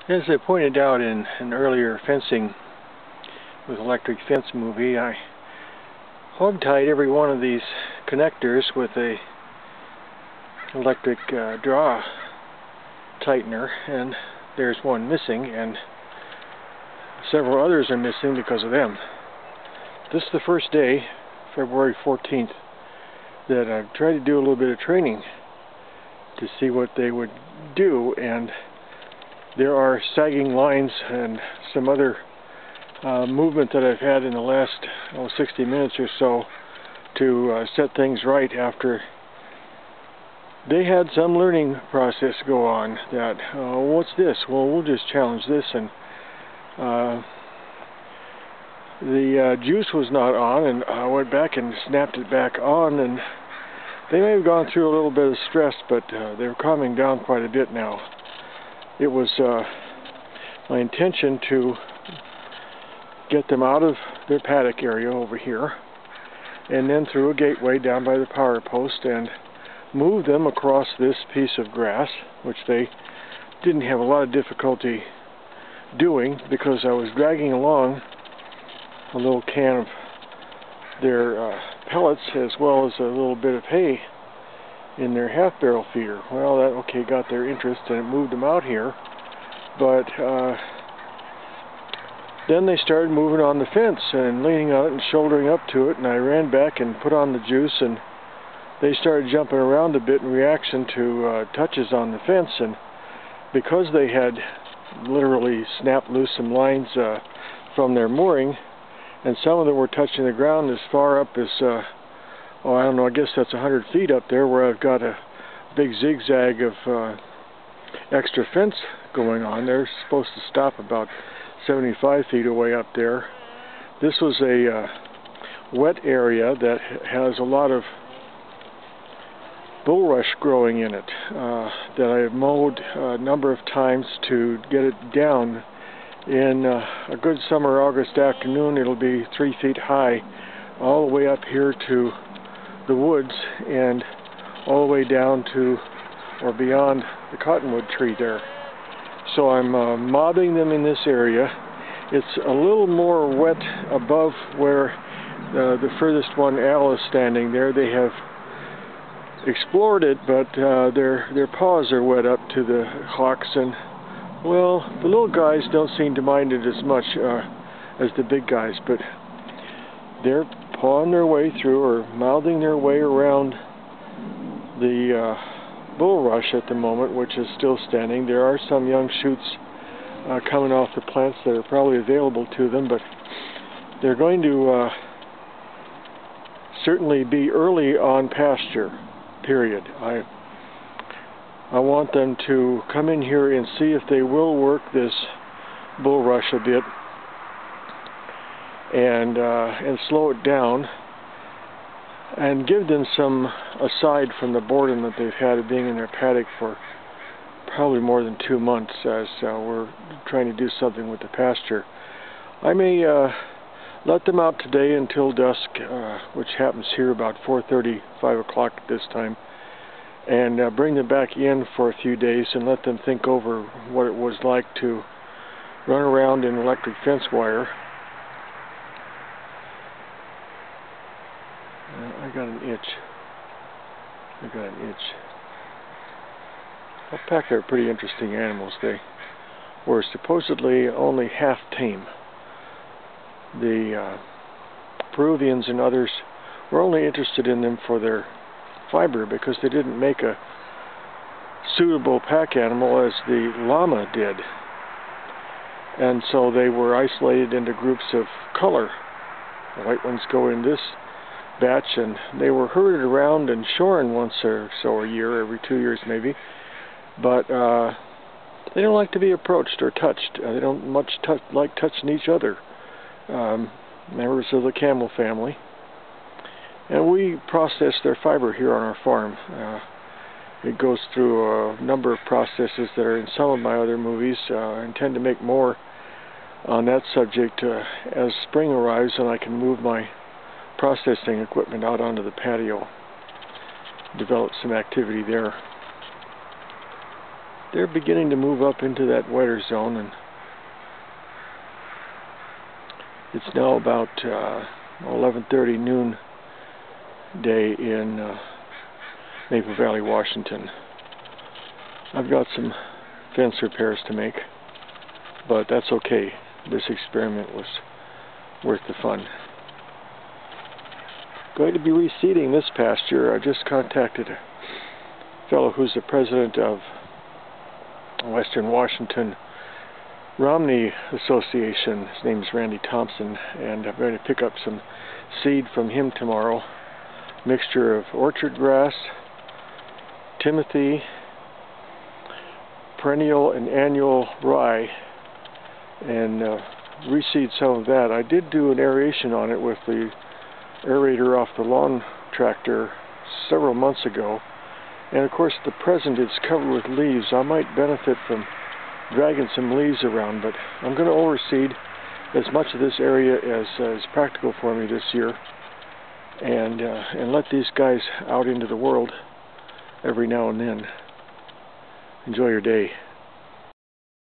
As I pointed out in an earlier fencing with electric fence movie, I hog-tied every one of these connectors with a electric draw tightener, and there's one missing, and several others are missing because of them. This is the first day, February 14th, that I've tried to do a little bit of training to see what they would do, and there are sagging lines and some other movement that I've had in the last 60 minutes or so to set things right after they had some learning process go on that, what's this? Well, we'll just challenge this, and the juice was not on, and I went back and snapped it back on, and they may have gone through a little bit of stress, but they're calming down quite a bit now. It was my intention to get them out of their paddock area over here and then through a gateway down by the power post and move them across this piece of grass, which they didn't have a lot of difficulty doing because I was dragging along a little can of their pellets as well as a little bit of hay in their half-barrel feeder. Well, that got their interest and it moved them out here, but then they started moving on the fence and leaning on it and shouldering up to it, and I ran back and put on the juice, and they started jumping around a bit in reaction to touches on the fence, and because they had literally snapped loose some lines from their mooring, and some of them were touching the ground as far up as I don't know, I guess that's 100 feet up there where I've got a big zigzag of extra fence going on. They're supposed to stop about 75 feet away up there. This was a wet area that has a lot of bulrush growing in it that I have mowed a number of times to get it down. In a good summer August afternoon, it'll be 3 feet high all the way up here to the woods and all the way down to or beyond the cottonwood tree there. So I'm mobbing them in this area. It's a little more wet above where the furthest one, Al, is standing there. They have explored it, but their paws are wet up to the hocks, and well, the little guys don't seem to mind it as much as the big guys, but they're pawing their way through or mouthing their way around the bulrush at the moment, which is still standing. There are some young shoots coming off the plants that are probably available to them, but they're going to certainly be early on pasture, period. I want them to come in here and see if they will work this bulrush a bit and slow it down and give them some aside from the boredom that they've had of being in their paddock for probably more than 2 months as we're trying to do something with the pasture. I may let them out today until dusk, which happens here about 4:30, 5 o'clock at this time, and bring them back in for a few days and let them think over what it was like to run around in electric fence wire. I got an itch. Alpaca are pretty interesting animals. They were supposedly only half tame. The Peruvians and others were only interested in them for their fiber because they didn't make a suitable pack animal as the llama did. And so they were isolated into groups of color. The white ones go in this batch, and they were herded around and shorn once or so a year, every 2 years maybe, but they don't like to be approached or touched. They don't much like touching each other. Members of the camel family, and we process their fiber here on our farm. It goes through a number of processes that are in some of my other movies. I intend to make more on that subject as spring arrives and I can move my processing equipment out onto the patio, develop some activity there. they're beginning to move up into that wetter zone, and it's now about 11:30 noon day in Maple Valley, Washington. I've got some fence repairs to make, but that's okay. This experiment was worth the fun. Going to be reseeding this pasture. I just contacted a fellow who's the president of Western Washington Romney Association. His name is Randy Thompson, and I'm going to pick up some seed from him tomorrow. Mixture of orchard grass, timothy, perennial and annual rye, and reseed some of that. I did do an aeration on it with the aerator off the lawn tractor several months ago, and of course the present it's covered with leaves. I might benefit from dragging some leaves around, but I'm going to overseed as much of this area as is practical for me this year, and let these guys out into the world every now and then. Enjoy your day.